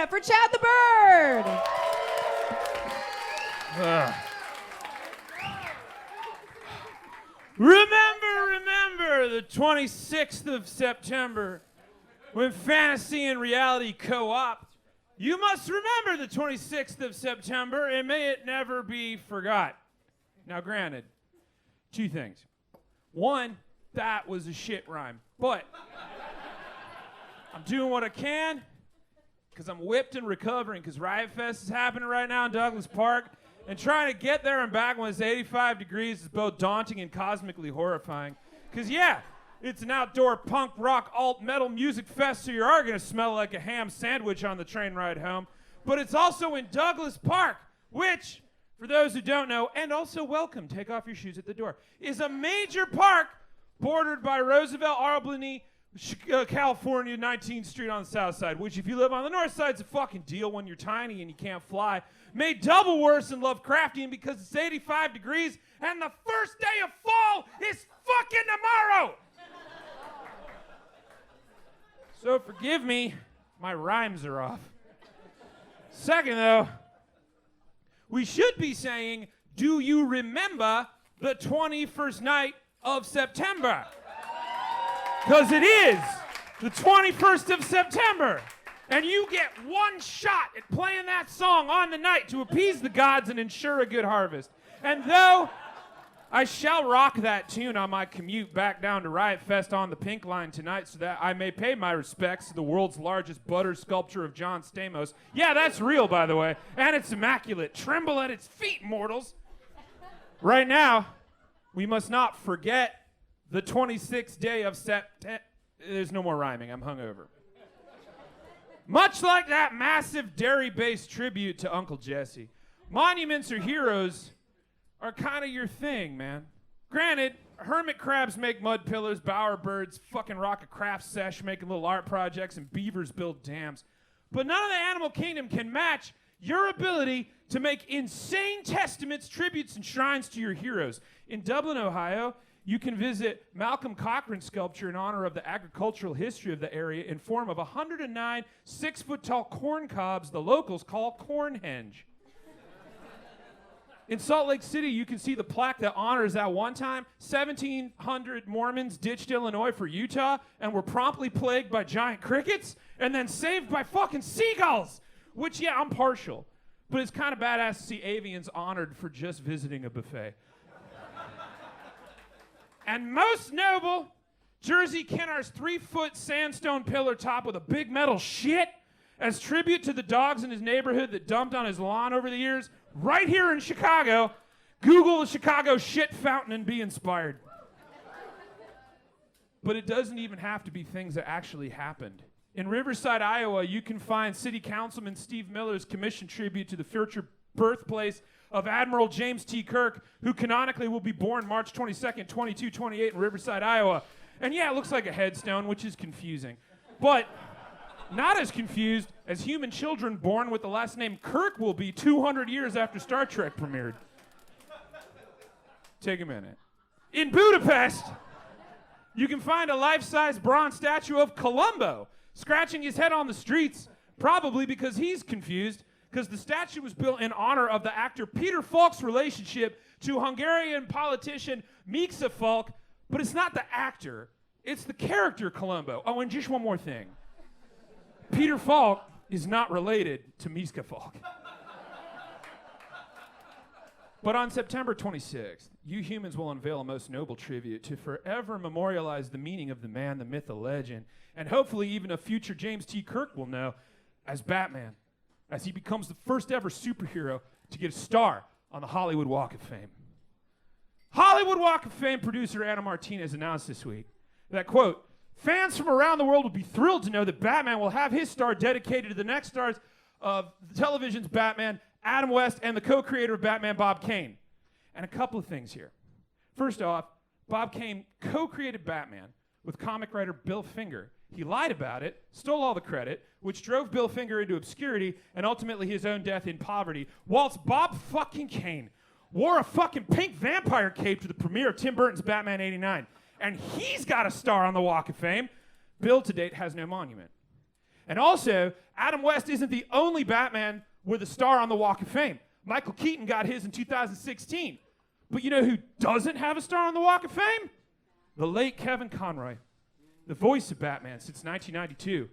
it up for Chad the Bird. Remember the 26th of September when fantasy and reality co-opt. You must remember the 26th of September and may it never be forgot. Now granted, two things. One, that was a shit rhyme, but I'm doing what I can because I'm whipped and recovering because Riot Fest is happening right now in Douglas Park. And trying to get there and back when it's 85 degrees is both daunting and cosmically horrifying. Because, yeah, it's an outdoor punk rock alt metal music fest, so you are going to smell like a ham sandwich on the train ride home. But it's also in Douglas Park, which, for those who don't know, and also welcome, take off your shoes at the door, is a major park bordered by Roosevelt, Albany, California, 19th Street on the south side, which if you live on the north side, it's a fucking deal when you're tiny and you can't fly. Made double worse in Lovecraftian because it's 85 degrees and the first day of fall is fucking tomorrow. So forgive me, my rhymes are off. Second though, we should be saying, do you remember the 21st night of September? Because it is the 21st of September. And you get one shot at playing that song on the night to appease the gods and ensure a good harvest. And though I shall rock that tune on my commute back down to Riot Fest on the Pink Line tonight so that I may pay my respects to the world's largest butter sculpture of John Stamos. Yeah, that's real, by the way. And it's immaculate. Tremble at its feet, mortals. Right now, we must not forget the 26th day of Sept. There's no more rhyming. I'm hungover. Much like that massive dairy-based tribute to Uncle Jesse, monuments or heroes are kind of your thing, man. Granted, hermit crabs make mud pillars, bowerbirds fucking rock a craft sesh making little art projects, and beavers build dams. But none of the animal kingdom can match your ability to make insane testaments, tributes, and shrines to your heroes. In Dublin, Ohio, you can visit Malcolm Cochran's sculpture in honor of the agricultural history of the area in form of 109 6-foot-tall corn cobs the locals call cornhenge. In Salt Lake City, you can see the plaque that honors that one time 1,700 Mormons ditched Illinois for Utah and were promptly plagued by giant crickets and then saved by fucking seagulls, which, yeah, I'm partial. But it's kind of badass to see avians honored for just visiting a buffet. And most noble, Jersey Kennar's 3-foot sandstone pillar top with a big metal shit as tribute to the dogs in his neighborhood that dumped on his lawn over the years, right here in Chicago. Google the Chicago shit fountain and be inspired. But it doesn't even have to be things that actually happened. In Riverside, Iowa, you can find City Councilman Steve Miller's commissioned tribute to the future birthplace of Admiral James T. Kirk, who canonically will be born March 22nd, 2228 in Riverside, Iowa. And yeah, it looks like a headstone, which is confusing. But not as confused as human children born with the last name Kirk will be 200 years after Star Trek premiered. Take a minute. In Budapest, you can find a life-size bronze statue of Columbo scratching his head on the streets, probably because he's confused, because the statue was built in honor of the actor Peter Falk's relationship to Hungarian politician Miksa Falk, but it's not the actor, it's the character Columbo. Oh, and just one more thing. Peter Falk is not related to Miksa Falk. But on September 26th, you humans will unveil a most noble tribute to forever memorialize the meaning of the man, the myth, the legend, and hopefully even a future James T. Kirk will know as Batman, as he becomes the first ever superhero to get a star on the Hollywood Walk of Fame. Hollywood Walk of Fame producer Anna Martinez announced this week that, quote, fans from around the world will be thrilled to know that Batman will have his star dedicated to the next stars of television's Batman, Adam West, and the co-creator of Batman, Bob Kane. And a couple of things here. First off, Bob Kane co-created Batman with comic writer Bill Finger. He lied about it, stole all the credit, which drove Bill Finger into obscurity and ultimately his own death in poverty, whilst Bob fucking Kane wore a fucking pink vampire cape to the premiere of Tim Burton's Batman '89. And he's got a star on the Walk of Fame. Bill, to date, has no monument. And also, Adam West isn't the only Batman with a star on the Walk of Fame. Michael Keaton got his in 2016. But you know who doesn't have a star on the Walk of Fame? The late Kevin Conroy, the voice of Batman since 1992.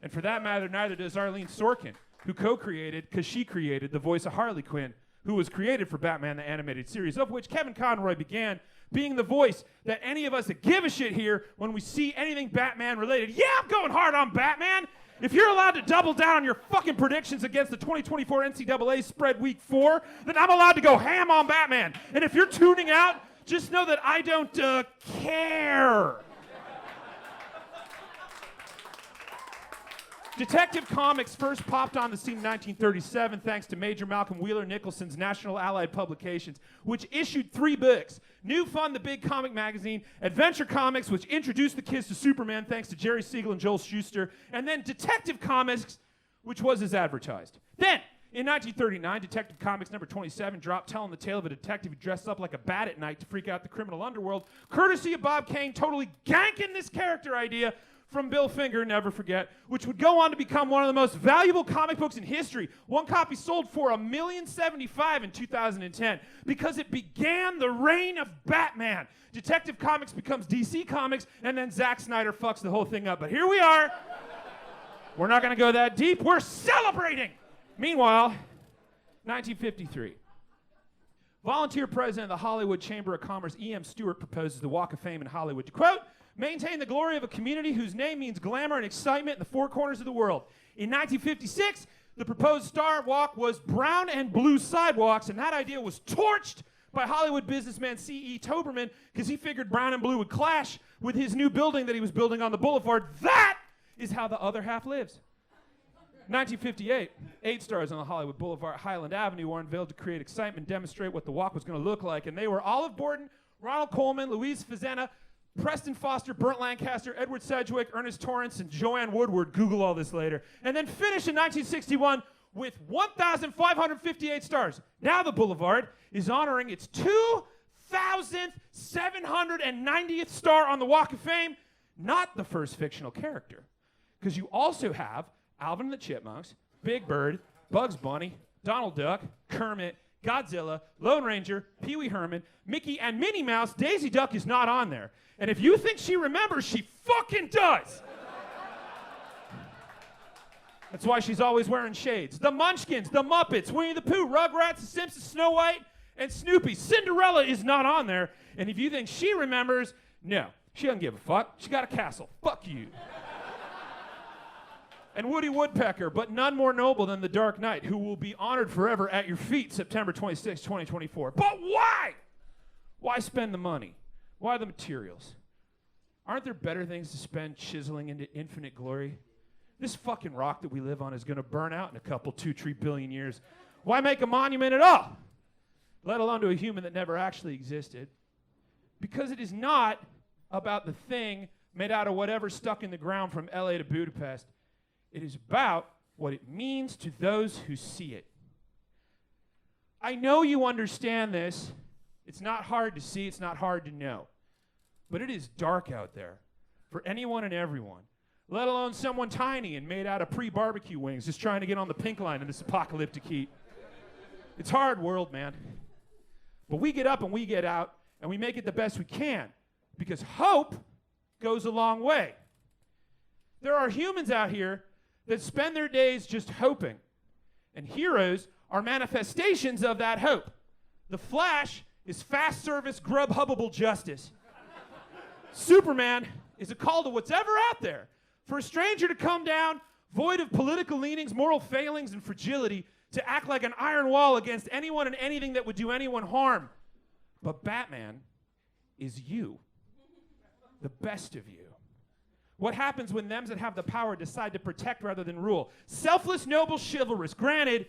And for that matter, neither does Arlene Sorkin, who co-created, because she created, the voice of Harley Quinn, who was created for Batman the Animated Series, of which Kevin Conroy began being the voice that any of us that give a shit here when we see anything Batman related. Yeah, I'm going hard on Batman. If you're allowed to double down on your fucking predictions against the 2024 NCAA spread week 4, then I'm allowed to go ham on Batman. And if you're tuning out, just know that I don't care. Detective Comics first popped on the scene in 1937 thanks to Major Malcolm Wheeler Nicholson's National Allied Publications, which issued 3 books. New Fun, the big comic magazine, Adventure Comics, which introduced the kids to Superman thanks to Jerry Siegel and Joel Shuster, and then Detective Comics, which was as advertised. Then, in 1939, Detective Comics number 27 dropped telling the tale of a detective who dressed up like a bat at night to freak out the criminal underworld, courtesy of Bob Kane totally ganking this character idea from Bill Finger, never forget, which would go on to become one of the most valuable comic books in history. One copy sold for $1,075,000 in 2010 because it began the reign of Batman. Detective Comics becomes DC Comics, and then Zack Snyder fucks the whole thing up. But here we are. We're not going to go that deep. We're celebrating. Meanwhile, 1953. Volunteer president of the Hollywood Chamber of Commerce, E.M. Stewart, proposes the Walk of Fame in Hollywood to, quote, maintain the glory of a community whose name means glamour and excitement in the 4 corners of the world. In 1956, the proposed Star Walk was brown and blue sidewalks, and that idea was torched by Hollywood businessman C.E. Toberman because he figured brown and blue would clash with his new building that he was building on the boulevard. That is how the other half lives. 1958, 8 stars on the Hollywood Boulevard, Highland Avenue were unveiled to create excitement and demonstrate what the walk was going to look like, and they were Olive Borden, Ronald Coleman, Louise Fazenda, Preston Foster, Burt Lancaster, Edward Sedgwick, Ernest Torrance, and Joanne Woodward. Google all this later. And then finish in 1961 with 1,558 stars. Now the Boulevard is honoring its 2,790th star on the Walk of Fame, not the first fictional character. Because you also have Alvin and the Chipmunks, Big Bird, Bugs Bunny, Donald Duck, Kermit, Godzilla, Lone Ranger, Pee Wee Herman, Mickey, and Minnie Mouse. Daisy Duck is not on there. And if you think she remembers, she fucking does. That's why she's always wearing shades. The Munchkins, the Muppets, Winnie the Pooh, Rugrats, the Simpsons, Snow White, and Snoopy. Cinderella is not on there. And if you think she remembers, no, she doesn't give a fuck. She got a castle. Fuck you. And Woody Woodpecker, but none more noble than the Dark Knight, who will be honored forever at your feet September 26, 2024. But why? Why spend the money? Why the materials? Aren't there better things to spend chiseling into infinite glory? This fucking rock that we live on is going to burn out in a couple, 2-3 billion years. Why make a monument at all? Let alone to a human that never actually existed. Because it is not about the thing made out of whatever stuck in the ground from LA to Budapest. It is about what it means to those who see it. I know you understand this. It's not hard to see, it's not hard to know. But it is dark out there for anyone and everyone, let alone someone tiny and made out of pre-barbecue wings just trying to get on the pink line in this apocalyptic heat. It's hard world, man. But we get up and we get out and we make it the best we can because hope goes a long way. There are humans out here that spend their days just hoping. And heroes are manifestations of that hope. The Flash is fast service, grub-hubbable justice. Superman is a call to what's ever out there. For a stranger to come down, void of political leanings, moral failings, and fragility, to act like an iron wall against anyone and anything that would do anyone harm. But Batman is you. The best of you. What happens when them that have the power decide to protect rather than rule? Selfless, noble, chivalrous. Granted,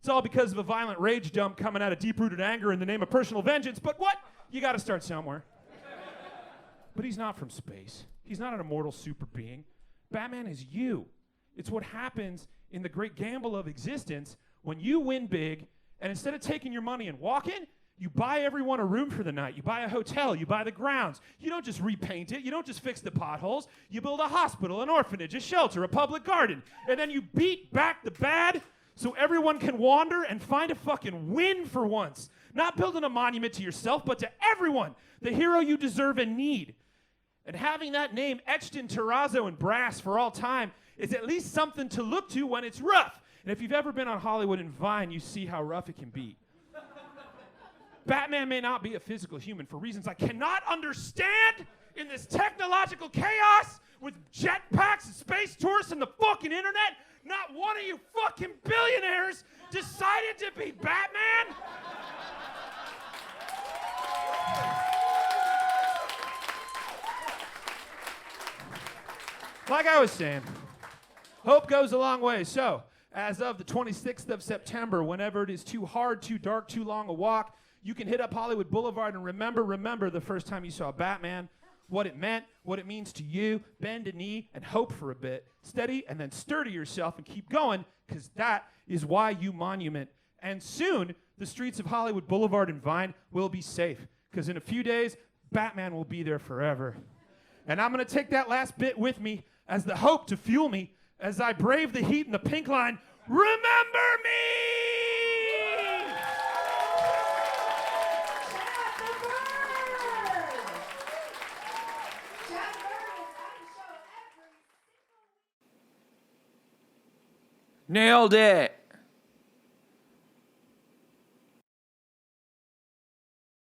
it's all because of a violent rage dump coming out of deep-rooted anger in the name of personal vengeance, but what? You got to start somewhere. But he's not from space. He's not an immortal super being. Batman is you. It's what happens in the great gamble of existence when you win big, and instead of taking your money and walking, You buy everyone a room for the night. You buy a hotel. You buy the grounds. You don't just repaint it. You don't just fix the potholes. You build a hospital, an orphanage, a shelter, a public garden. And then you beat back the bad so everyone can wander and find a fucking win for once. Not building a monument to yourself, but to everyone, the hero you deserve and need. And having that name etched in terrazzo and brass for all time is at least something to look to when it's rough. And if you've ever been on Hollywood and Vine, you see how rough it can be. Batman may not be a physical human for reasons I cannot understand in this technological chaos with jetpacks and space tourists and the fucking internet. Not one of you fucking billionaires decided to be Batman. Like I was saying, hope goes a long way. So, as of the 26th of September, whenever it is too hard, too dark, too long a walk, you can hit up Hollywood Boulevard and remember the first time you saw Batman, what it meant, what it means to you. Bend a knee and hope for a bit. Steady and then sturdy yourself and keep going, because that is why you monument. And soon, the streets of Hollywood Boulevard and Vine will be safe, because in a few days, Batman will be there forever. And I'm going to take that last bit with me as the hope to fuel me as I brave the heat in the pink line. Remember me! Nailed it.